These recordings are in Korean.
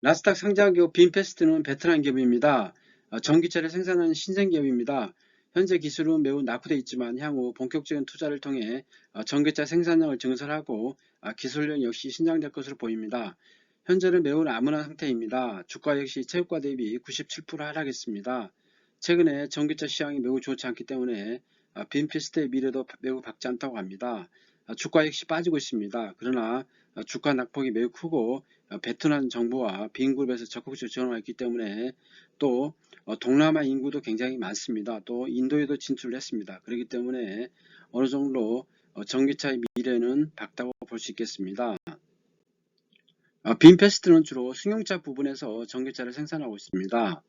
나스닥 상장기업 빈페스트는 베트남 기업입니다. 전기차를 생산하는 신생 기업입니다. 현재 기술은 매우 낙후되어 있지만 향후 본격적인 투자를 통해 전기차 생산량을 증설하고 기술력 역시 신장될 것으로 보입니다. 현재는 매우 암울한 상태입니다. 주가 역시 최고가 대비 97% 하락했습니다. 최근에 전기차 시장이 매우 좋지 않기 때문에 빈페스트의 미래도 매우 밝지 않다고 합니다. 주가 역시 빠지고 있습니다. 그러나 주가 낙폭이 매우 크고 베트남 정부와 빈그룹에서 적극적으로 지원하였기 때문에 또 동남아 인구도 굉장히 많습니다. 또 인도에도 진출을 했습니다. 그렇기 때문에 어느 정도 전기차의 미래는 밝다고 볼 수 있겠습니다. 빈페스트는 주로 승용차 부분에서 전기차를 생산하고 있습니다.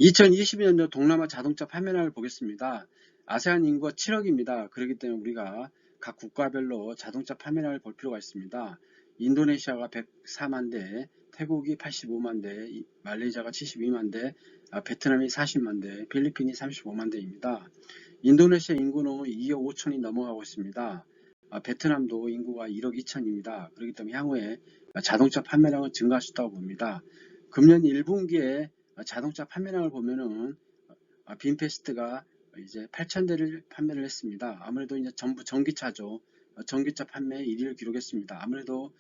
2020년도 동남아 자동차 판매량을 보겠습니다. 아세안 인구가 7억입니다. 그렇기 때문에 우리가 각 국가별로 자동차 판매량을 볼 필요가 있습니다. 인도네시아가 104만 대, 태국이 85만 대, 말레이시아가 72만 대, 베트남이 40만 대, 필리핀이 35만 대입니다. 인도네시아 인구는 2억 5천이 넘어가고 있습니다. 베트남도 인구가 1억 2천입니다. 그렇기 때문에 향후에 자동차 판매량은 증가할 수 있다고 봅니다. 금년 1분기에 자동차 판매량을 보면은 빈페스트가 이제 8,000대를 판매를 했습니다. 아무래도 이제 전부 전기차죠. 전기차 판매 1위를 기록했습니다. 아무래도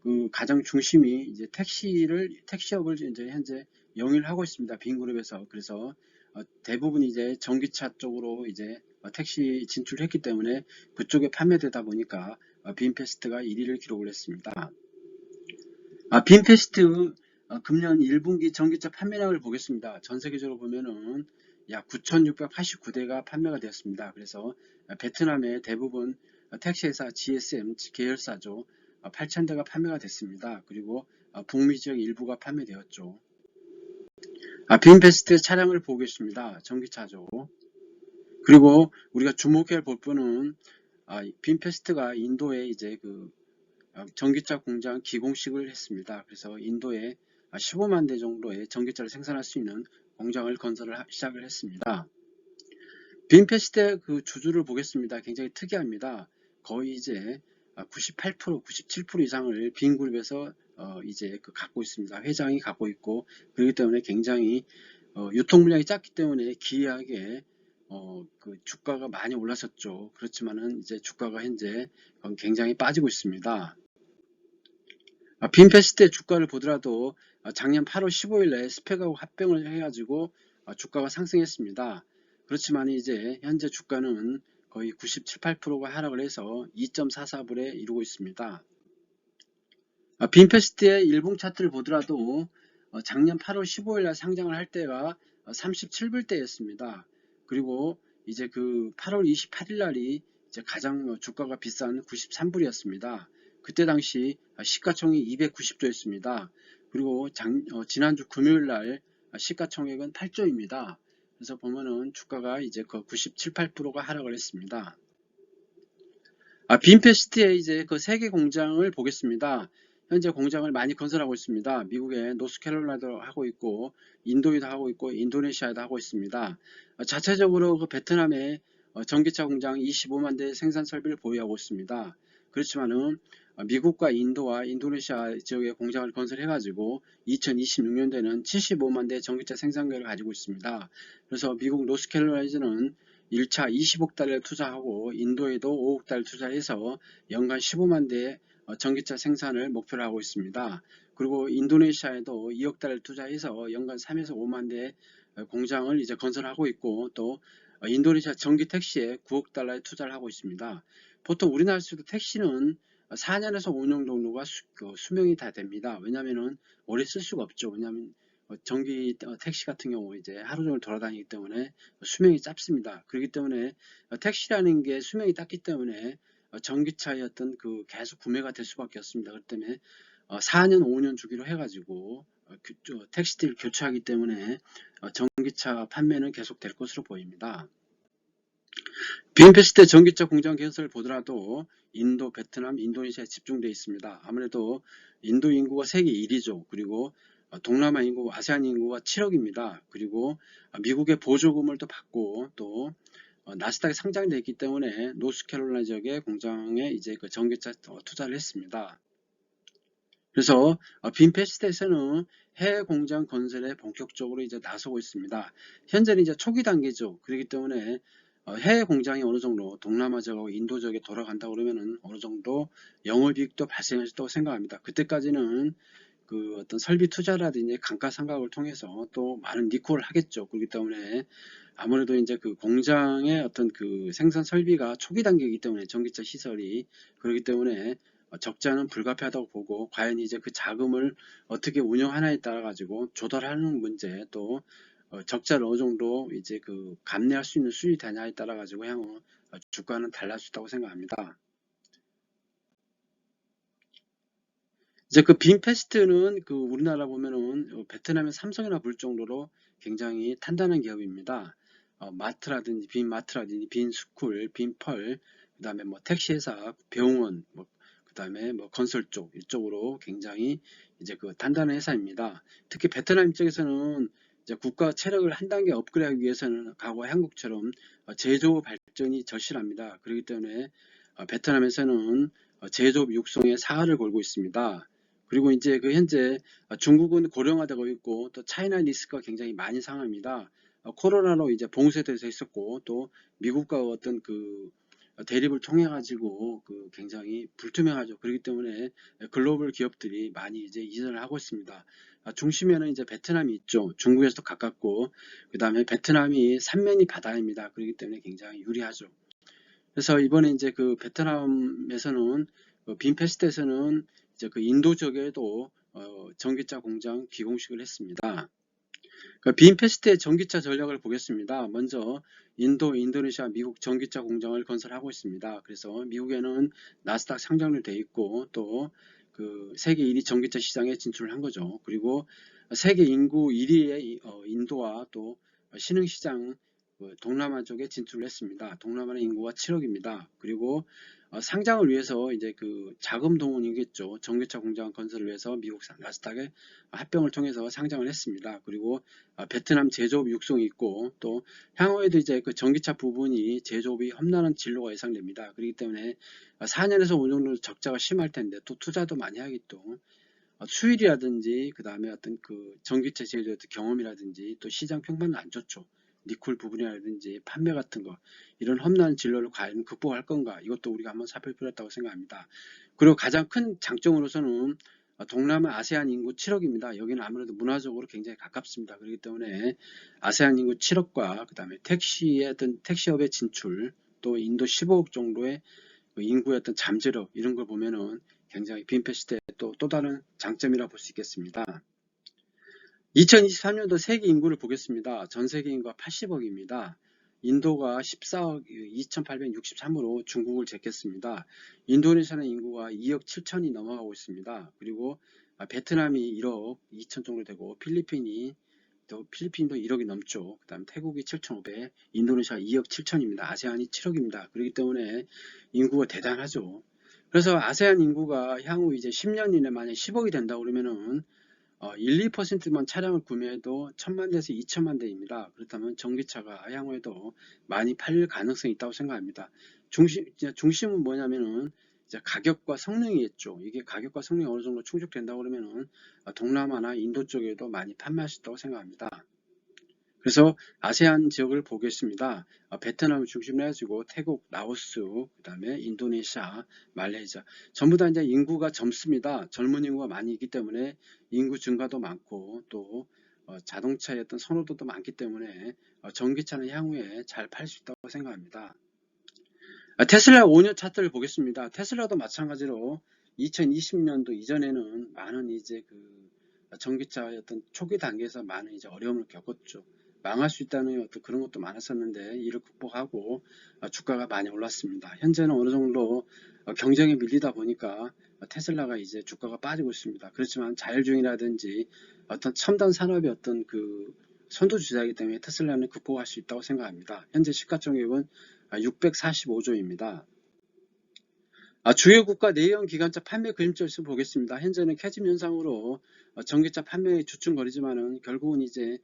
그 가장 중심이 이제 택시업을 이제 현재 영위를 하고 있습니다. 빈그룹에서. 그래서 대부분 이제 전기차 쪽으로 이제 택시 진출했기 때문에 그쪽에 판매되다 보니까 빈페스트가 1위를 기록을 했습니다. 빈페스트 금년 1분기 전기차 판매량을 보겠습니다. 전 세계적으로 보면은 약 9,689대가 판매가 되었습니다. 그래서 베트남의 대부분 택시회사 GSM 계열사죠. 8,000대가 판매가 됐습니다. 그리고 북미 지역 일부가 판매되었죠. 빈페스트 차량을 보겠습니다. 전기차죠. 그리고 우리가 주목해야 볼 분은 빈페스트가 인도에 이제 그 전기차 공장 기공식을 했습니다. 그래서 인도에 15만 대 정도의 전기차를 생산할 수 있는 공장을 건설을 시작을 했습니다. 빈페스트의 그 주주를 보겠습니다. 굉장히 특이합니다. 거의 이제 98%, 97% 이상을 빈그룹에서 이제 갖고 있습니다. 회장이 갖고 있고 그렇기 때문에 굉장히 유통 물량이 작기 때문에 기이하게 그 주가가 많이 올랐었죠. 그렇지만은 이제 주가가 현재 굉장히 빠지고 있습니다. 빈페스트의 주가를 보더라도 작년 8월 15일에 스펙하고 합병을 해가지고 주가가 상승했습니다. 그렇지만 이제 현재 주가는 거의 97, 8%가 하락을 해서 2.44불에 이루고 있습니다. 빈페스트의 일봉 차트를 보더라도 작년 8월 15일날 상장을 할 때가 37불대였습니다. 그리고 이제 그 8월 28일날이 이제 가장 주가가 비싼 93불이었습니다. 그때 당시 시가총액이 290조였습니다. 그리고 지난주 금요일날 시가총액은 8조입니다. 그래서 보면은 주가가 이제 그 97, 8%가 하락을 했습니다. 빈페스트의 이제 그 세계 공장을 보겠습니다. 현재 공장을 많이 건설하고 있습니다. 미국의 노스캐롤라이나도 하고 있고 인도에도 하고 있고 인도네시아에도 하고 있습니다. 자체적으로 그 베트남에 전기차 공장 25만 대 생산 설비를 보유하고 있습니다. 그렇지만은 미국과 인도와 인도네시아 지역에 공장을 건설해 가지고 2026년도에는 75만 대 전기차 생산량을 가지고 있습니다. 그래서 미국 노스캐롤라이나는 1차 20억 달러를 투자하고 인도에도 5억 달러 투자해서 연간 15만 대의 전기차 생산을 목표로 하고 있습니다. 그리고 인도네시아에도 2억 달러를 투자해서 연간 3에서 5만 대의 공장을 이제 건설하고 있고 또 인도네시아 전기 택시에 9억 달러의 투자를 하고 있습니다. 보통 우리나라에서도 택시는 4년에서 5년 정도가 수명이 다 됩니다. 왜냐하면 오래 쓸 수가 없죠. 왜냐하면 전기 택시 같은 경우 이제 하루 종일 돌아다니기 때문에 수명이 짧습니다. 그렇기 때문에 택시라는 게 수명이 짧기 때문에 전기차의 어떤 그 계속 구매가 될 수밖에 없습니다. 그렇기 때문에 4년, 5년 주기로 해가지고 택시들을 교체하기 때문에 전기차 판매는 계속 될 것으로 보입니다. 빈페스트 전기차 공장 건설을 보더라도 인도, 베트남, 인도네시아에 집중되어 있습니다. 아무래도 인도 인구가 세계 1위죠. 그리고 동남아 인구, 아세안 인구가 7억입니다. 그리고 미국의 보조금을 또 받고 또 나스닥에 상장되어 있기 때문에 노스캐롤라이나 지역의 공장에 이제 그 전기차 투자를 했습니다. 그래서 빈패스트에서는 해외 공장 건설에 본격적으로 이제 나서고 있습니다. 현재는 이제 초기 단계죠. 그렇기 때문에 해외 공장이 어느 정도 동남아 지역하고 인도 지역에 돌아간다 그러면은 어느 정도 영업이익도 발생할 수 있다고 생각합니다. 그때까지는 그 어떤 설비 투자라든지 감가상각을 통해서 또 많은 리콜을 하겠죠. 그렇기 때문에 아무래도 이제 그 공장의 어떤 그 생산 설비가 초기 단계이기 때문에 전기차 시설이 그렇기 때문에 적자는 불가피하다고 보고 과연 이제 그 자금을 어떻게 운영하냐에 따라 가지고 조달하는 문제 또 적자를 어느 정도 이제 그 감내할 수 있는 수준이 되냐에 따라 가지고 향후 주가는 달라질 수 있다고 생각합니다. 이제 그 빈패스트는 그 우리나라 보면은 베트남의 삼성이나 볼 정도로 굉장히 탄탄한 기업입니다. 마트라든지 빈마트라든지 빈스쿨, 빈펄, 그다음에 뭐 택시회사, 병원, 뭐 그다음에 뭐 건설 쪽 이쪽으로 굉장히 이제 그 단단한 회사입니다. 특히 베트남 입장에서는 이제 국가 체력을 한 단계 업그레이드하기 위해서는 과거 한국처럼 제조 발전이 절실합니다. 그렇기 때문에 베트남에서는 제조업 육성에 사활을 걸고 있습니다. 그리고 이제 그 현재 중국은 고령화되고 있고 또 차이나 리스크가 굉장히 많이 상합니다. 코로나로 이제 봉쇄돼서 있었고 또 미국과 어떤 그 대립을 통해 가지고 그 굉장히 불투명하죠. 그렇기 때문에 글로벌 기업들이 많이 이제 이전을 하고 있습니다. 중심에는 이제 베트남이 있죠. 중국에서도 가깝고 그 다음에 베트남이 삼면이 바다입니다. 그렇기 때문에 굉장히 유리하죠. 그래서 이번에 이제 그 베트남에서는 빈페스트에서는 이제 그 인도 지역에도 전기차 공장 기공식을 했습니다. 그 빈페스트의 전기차 전략을 보겠습니다. 먼저 인도, 인도네시아, 미국 전기차 공장을 건설하고 있습니다. 그래서 미국에는 나스닥 상장로 돼 있고 또 그 세계 1위 전기차 시장에 진출을 한 거죠. 그리고 세계 인구 1위의 인도와 또 신흥시장 동남아 쪽에 진출을 했습니다. 동남아는 인구가 7억입니다. 그리고 상장을 위해서 이제 그 자금 동원이겠죠. 전기차 공장 건설을 위해서 미국 나스닥에 합병을 통해서 상장을 했습니다. 그리고 베트남 제조업 육성이 있고 또 향후에도 이제 그 전기차 부분이 제조업이 험난한 진로가 예상됩니다. 그렇기 때문에 4년에서 5년 정도 적자가 심할 텐데 또 투자도 많이 하겠죠. 수율이라든지 그 다음에 어떤 그 전기차 제조의 경험이라든지 또 시장 평판은 안 좋죠. 니콜 부분이라든지 판매 같은 거 이런 험난한 진로를 과연 극복할 건가 이것도 우리가 한번 살펴볼 필요가 있다고 생각합니다. 그리고 가장 큰 장점으로서는 동남아 아세안 인구 7억입니다. 여기는 아무래도 문화적으로 굉장히 가깝습니다. 그렇기 때문에 아세안 인구 7억과 그 다음에 택시의 어떤 택시업의 진출 또 인도 15억 정도의 그 인구의 어떤 잠재력 이런 걸 보면은 굉장히 빈패시대의 또 다른 장점이라고 볼 수 있겠습니다. 2023년도 세계 인구를 보겠습니다. 전 세계 인구가 80억입니다. 인도가 14억 2863으로 중국을 제꼈습니다. 인도네시아는 인구가 2억 7천이 넘어가고 있습니다. 그리고 베트남이 1억 2천 정도 되고 필리핀도 1억이 넘죠. 그 다음 태국이 7,500, 인도네시아 2억 7천입니다. 아세안이 7억입니다. 그렇기 때문에 인구가 대단하죠. 그래서 아세안 인구가 향후 이제 10년 이내 만약 10억이 된다 그러면은 1, 2%만 차량을 구매해도 1,000만 대에서 2천만 대입니다. 그렇다면 전기차가 향후에도 많이 팔릴 가능성이 있다고 생각합니다. 중심은 뭐냐면은 이제 가격과 성능이겠죠. 이게 가격과 성능이 어느 정도 충족된다 그러면은 동남아나 인도 쪽에도 많이 판매할 수 있다고 생각합니다. 그래서 아세안 지역을 보겠습니다. 베트남을 중심으로 해가지고 태국, 라오스, 그 다음에 인도네시아, 말레이시아 전부 다 이제 인구가 젊습니다. 젊은 인구가 많이 있기 때문에 인구 증가도 많고 또 자동차의 어떤 선호도도 많기 때문에 전기차는 향후에 잘 팔 수 있다고 생각합니다. 테슬라 5년 차트를 보겠습니다. 테슬라도 마찬가지로 2020년도 이전에는 많은 이제 그 전기차의 어떤 초기 단계에서 많은 이제 어려움을 겪었죠. 망할 수 있다는 어떤 그런 것도 많았었는데 이를 극복하고 주가가 많이 올랐습니다. 현재는 어느 정도 경쟁에 밀리다 보니까 테슬라가 이제 주가가 빠지고 있습니다. 그렇지만 자율주행이라든지 어떤 첨단 산업의 어떤 그 선두주자이기 때문에 테슬라는 극복할 수 있다고 생각합니다. 현재 시가총액은 645조입니다. 주요 국가 내연 기관차 판매 그림자를 보겠습니다. 현재는 캐즘 현상으로 전기차 판매에 주춤거리지만은 결국은 이제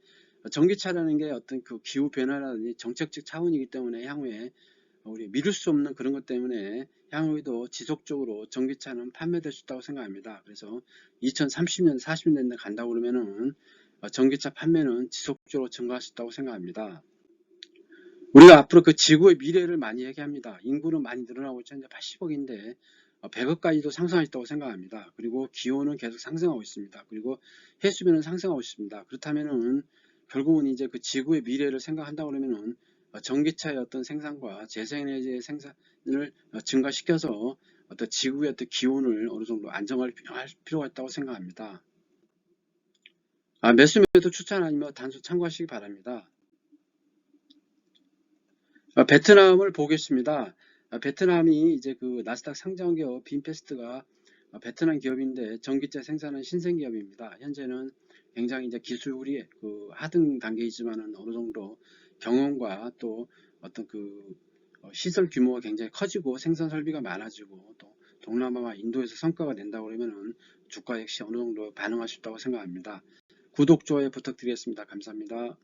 전기차라는 게 어떤 그 기후 변화라든지 정책적 차원이기 때문에 향후에 우리 미룰 수 없는 그런 것 때문에 향후에도 지속적으로 전기차는 판매될 수 있다고 생각합니다. 그래서 2030년, 40년 간다고 그러면은 전기차 판매는 지속적으로 증가할 수 있다고 생각합니다. 우리가 앞으로 그 지구의 미래를 많이 얘기합니다. 인구는 많이 늘어나고 있죠. 현재 80억인데 100억까지도 상승할 수 있다고 생각합니다. 그리고 기온은 계속 상승하고 있습니다. 그리고 해수면은 상승하고 있습니다. 그렇다면은 결국은 이제 그 지구의 미래를 생각한다 그러면은 전기차의 어떤 생산과 재생에너지의 생산을 증가시켜서 어떤 지구의 어떤 기온을 어느 정도 안정할 필요가 있다고 생각합니다. 매수매도 추천 아니면 단순 참고하시기 바랍니다. 베트남을 보겠습니다. 베트남이 이제 그 나스닥 상장 기업 빈페스트가 베트남 기업인데 전기차 생산은 신생 기업입니다. 현재는 굉장히 이제 기술이 그 하등 단계이지만은 어느 정도 경험과 또 어떤 그 시설 규모가 굉장히 커지고 생산 설비가 많아지고 또 동남아와 인도에서 성과가 낸다고 그러면은 주가 역시 어느 정도 반응할 수 있다고 생각합니다. 구독, 좋아요 부탁드리겠습니다. 감사합니다.